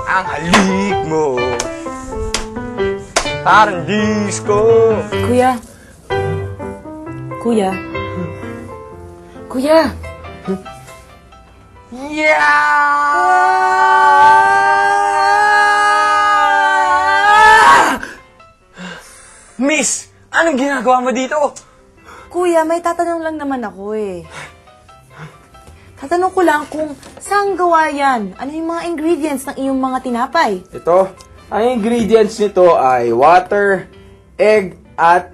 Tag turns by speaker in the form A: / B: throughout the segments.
A: Ang halik mo parang disco.
B: Kuya. Kuya. Kuya.
A: Yeah! Miss, anong ginagawa mo dito?
B: Kuya, may tatanong lang naman ako eh. Tatanong ko lang kung saan gawa yan? Ano yung mga ingredients ng iyong mga tinapay?
A: Ito, ang ingredients nito ay water, egg, at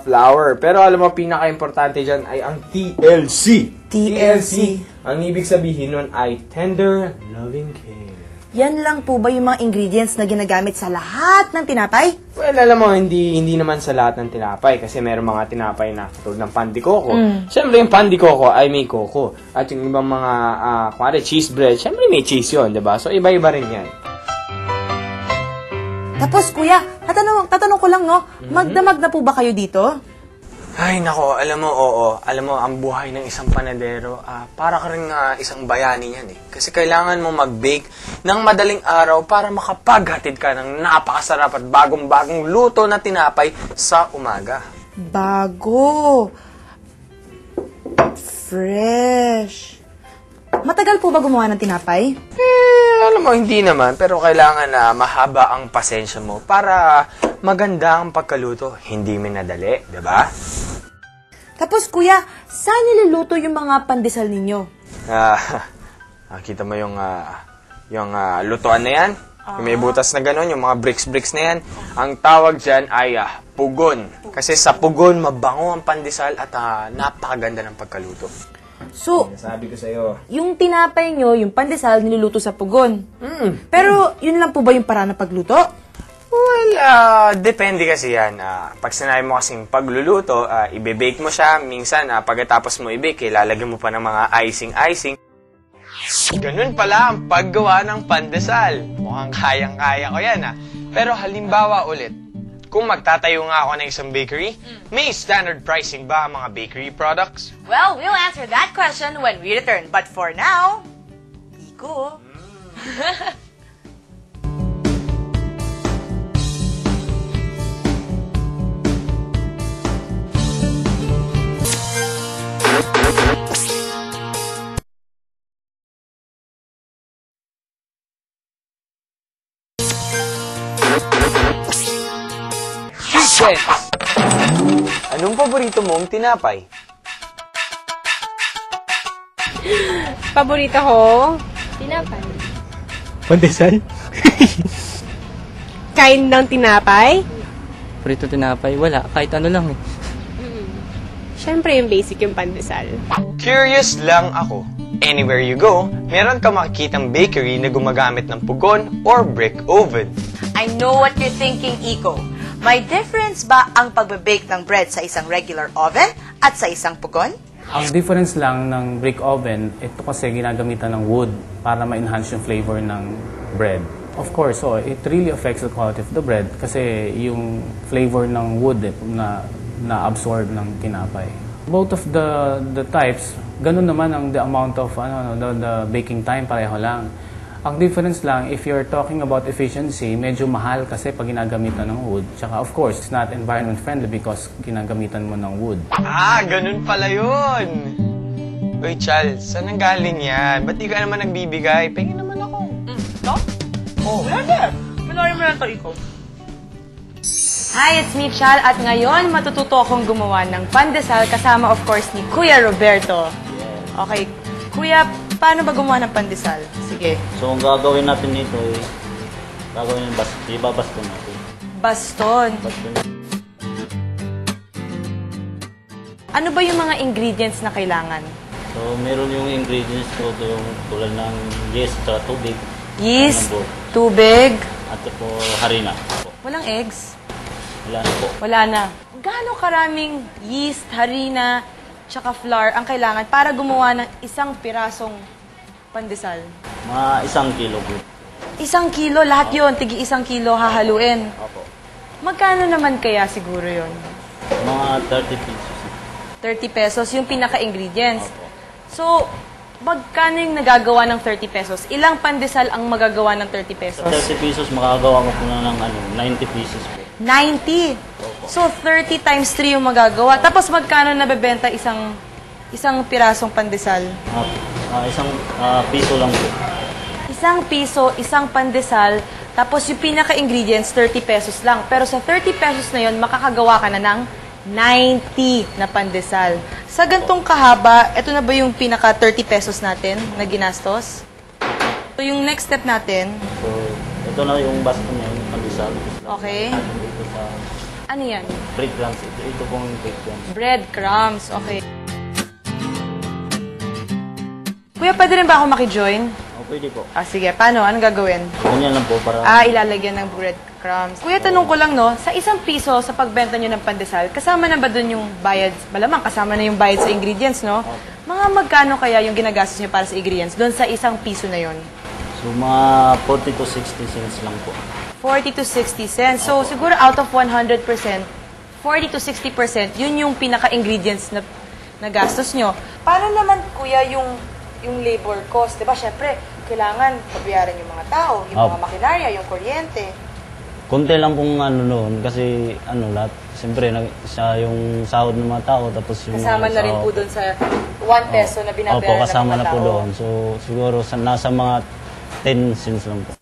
A: flour. Pero alam mo, pinaka-importante dyan ay ang TLC.
B: TLC.
A: Ang ibig sabihin nun ay tender, loving care.
B: Yan lang po ba yung mga ingredients na ginagamit sa lahat ng tinapay?
A: Well, alam mo, hindi naman sa lahat ng tinapay kasi meron mga tinapay na katulad ng pan de coco. Siyempre, yung pan de coco ay may coco. At yung ibang mga, kumari, cheese bread, siyempre may cheese yun, diba? So, iba-iba rin yan.
B: Tapos, kuya, tatanong ko lang, no? Magdamag na po ba kayo dito?
A: Ay, nako, alam mo, oo. Alam mo, ang buhay ng isang panadero, para ka rin isang bayani yan eh. Kasi kailangan mo mag-bake ng madaling araw para makapaghatid ka ng napakasarap at bagong-bagong luto na tinapay sa umaga.
B: Bago. Fresh. Matagal po ba gumawa ng tinapay?
A: Alam mo, hindi naman. Pero kailangan na mahaba ang pasensya mo para maganda ang pagkaluto. Hindi minadali, di ba?
B: Tapos, kuya, saan niluluto yung mga pandesal ninyo?
A: Kita mo yung lutuan na yan? Yung may butas na gano'n, yung mga bricks na yan. Ang tawag dyan ay pugon. Kasi sa pugon, mabango ang pandesal at napakaganda ng pagkaluto.
B: So,
A: Sabi ko sa'yo.
B: yung tinapay nyo, yung pandesal, niluluto sa pugon. Pero, yun lang po ba yung paraan ng pagluto?
A: Well, depende kasi yan. Pag sinabi mo kasing pagluluto, ibe-bake mo siya. Minsan, pagkatapos mo i-bake, ilalagay mo pa ng mga icing. Ganun pala ang paggawa ng pandesal. Mukhang kayang-kaya ko yan, Pero halimbawa ulit, kung magtatayo nga ako ng isang bakery, may standard pricing ba ang mga bakery products?
C: Well, we'll answer that question when we return. But for now, Iko.
A: Yes! Anong paborito mong tinapay?
D: Paborito ko, tinapay.
E: Pandesal?
D: Kain ng tinapay?
E: Prito tinapay? Wala. Kahit ano lang eh.
D: Siyempre yung basic yung pandesal.
A: Curious lang ako. Anywhere you go, meron ka makikitang bakery na gumagamit ng pugon or brick oven.
C: I know what you're thinking, Iko. May difference ba ang pagbe-bake ng bread sa isang regular oven at sa isang pugon?
F: Ang difference lang ng brick oven, ito kasi ginagamitan ng wood para ma-enhance yung flavor ng bread. Of course, it really affects the quality of the bread kasi yung flavor ng wood na-absorb ng tinapay. Both of the types, ganun naman ang the amount of the baking time, pareho lang. Ang difference lang, if you're talking about efficiency, medyo mahal kasi pag ginagamitan ng wood. Tsaka of course, it's not environment friendly because ginagamitan mo ng wood.
A: Ganun pala yun! Uy, Chal, saan ang galing yan? Ba't di ka naman nagbibigay? Pengin naman ako.
C: No? Oh, wala na. Manorin mo lang to, Iko.
B: Hi, it's me, Chal, at ngayon matututo akong gumawa ng pandesal kasama of course ni Kuya Roberto. Okay, Kuya, paano ba gumawa ng pandesal? Sige.
G: So, ang gagawin natin nito ay ibabaston natin.
B: Baston.
G: Baston.
B: Ano ba yung mga ingredients na kailangan?
G: So, meron yung ingredients ko, yung tulad ng yeast at tubig.
B: Yeast,
G: Ano po?
B: tubig,
G: At po, harina.
B: walang eggs.
G: Wala na po.
B: Wala na. Gaano karaming yeast, harina, tsaka flour ang kailangan para gumawa ng isang pirasong pandesal?
G: Mga 1 kilo po.
B: 1 kilo, lahat yon, tigi 1 kilo hahaluin.
G: Opo.
B: Magkano naman kaya siguro yon?
G: Mga 30 pesos.
B: 30 pesos yung pinaka-ingredients.
G: Opo.
B: So, Magkano yung nagagawa ng 30 pesos? Ilang pandesal ang magagawa ng 30 pesos?
G: Sa 30 pesos, makakagawa ko po na ng 90 pieces po.
B: 90. So, 30 times 3 yung magagawa. Tapos, magkano nabebenta isang pirasong pandesal?
G: Isang piso lang po.
B: Isang piso, isang pandesal, tapos yung pinaka-ingredients, 30 pesos lang. Pero sa 30 pesos na yun, makakagawa ka na ng 90 na pandesal. Sa gantong kahaba, ito na ba yung pinaka-30 pesos natin na ginastos? So, yung next step natin,
G: So, ito na yung basta niya, yung pandesal.
B: okay,
G: Ito sa
B: ano yan?
G: breadcrumbs. Ito pong breadcrumbs.
B: Breadcrumbs, okay. Kuya, pwede rin ba ako makijoin?
G: Pwede po.
B: Sige, paano? Anong gagawin?
G: Ganyan lang po para...
B: Ilalagyan ng breadcrumbs. Kuya, tanong ko lang, no, sa isang piso sa pagbenta nyo ng pandesal, kasama na ba dun yung bayad? Malamang, kasama na yung bayad sa ingredients, no? Mga magkano kaya yung ginagastos nyo para sa ingredients doon sa isang piso na yon?
G: So, mga 40 to 60 cents lang po.
B: 40 to 60 cents. So, siguro out of 100%, 40 to 60%, yun yung pinaka-ingredients na gastos nyo. Paano naman, kuya, yung labor cost? Diba, syempre, kailangan pabayaran yung mga tao, yung mga makinarya, yung kuryente.
G: Konti lang pong noon kasi lahat, siyempre yung sahod ng mga tao tapos yung
B: Kasama na rin po doon sa 1 peso na binabayaran ng mga
G: kasama na po
B: tao.
G: doon. So siguro nasa mga 10 cents lang po.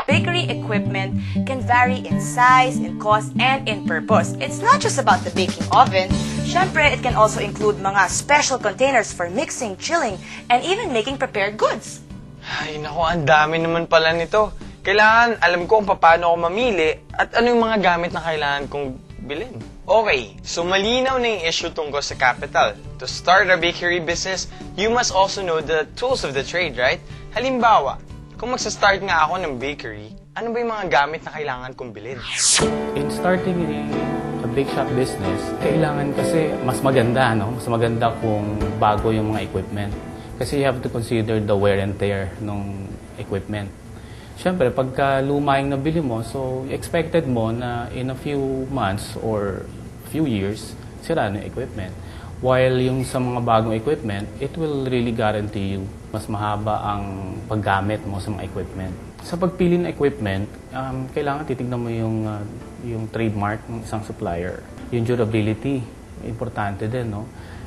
C: Bakery equipment can vary in size, in cost, and in purpose. It's not just about the baking oven. Syempre, it can also include mga special containers for mixing, chilling, and even making prepared goods.
A: Ay, naku, ang dami naman pala nito. Kailangan alam ko kung paano ako mamili at ano yung mga gamit na kailangan kong bilhin. Okay, so malinaw na yung issue tungkol sa capital. To start a bakery business, you must also know the tools of the trade, right? Halimbawa, kung magsa-start nga ako ng bakery, ano ba yung mga gamit na kailangan kong bilhin?
F: In starting a bake shop business, kailangan kasi mas maganda, no? Mas maganda kung bago yung mga equipment. Kasi you have to consider the wear and tear ng equipment. Siyempre, pagka luma yung nabili mo, so expected mo na in a few months or few years, sira na yung equipment. While yung sa mga bagong equipment, it will really guarantee you mas mahaba ang paggamit mo sa mga equipment. Sa pagpili ng equipment, kailangan titignan mo yung trademark ng isang supplier. Yung durability, importante din, no?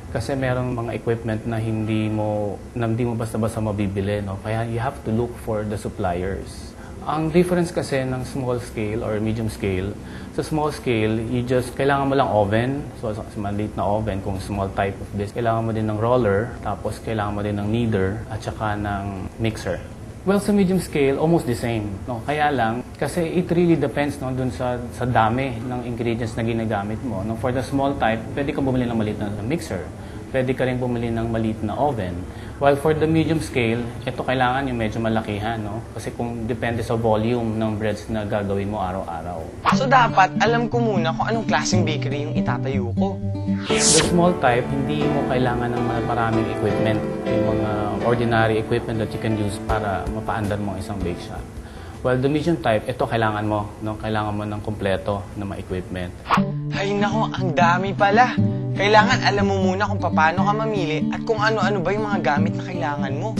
F: Kasi merong mga equipment na hindi mo basta-basta mabibili, no? Kaya you have to look for the suppliers. Ang difference kasi ng small scale or medium scale, sa small scale, kailangan mo lang oven, so maliit na oven kung small type of business. Kailangan mo din ng roller, tapos kailangan mo din ng kneader, at saka ng mixer. Well, sa medium scale, almost the same. No? Kaya lang, kasi it really depends no, dun sa dami ng ingredients na ginagamit mo. No? For the small type, pwede ka bumili ng maliit na mixer. Pwede ka rin bumili ng maliit na oven. While for the medium scale, ito kailangan yung medyo malakihan. No? Kasi kung depende sa volume ng breads na gagawin mo araw-araw.
A: So dapat, alam ko muna kung anong klaseng bakery yung itatayo ko.
F: The small type, hindi mo kailangan ng maraming equipment. Yung mga ordinary equipment that you can use para mapaandar mo isang bake shop. While the medium type, ito kailangan mo. No? Kailangan mo ng kompleto na mga equipment.
A: Ay nako, ang dami pala. Kailangan alam mo muna kung paano ka mamili at kung ano-ano ba yung mga gamit na kailangan mo.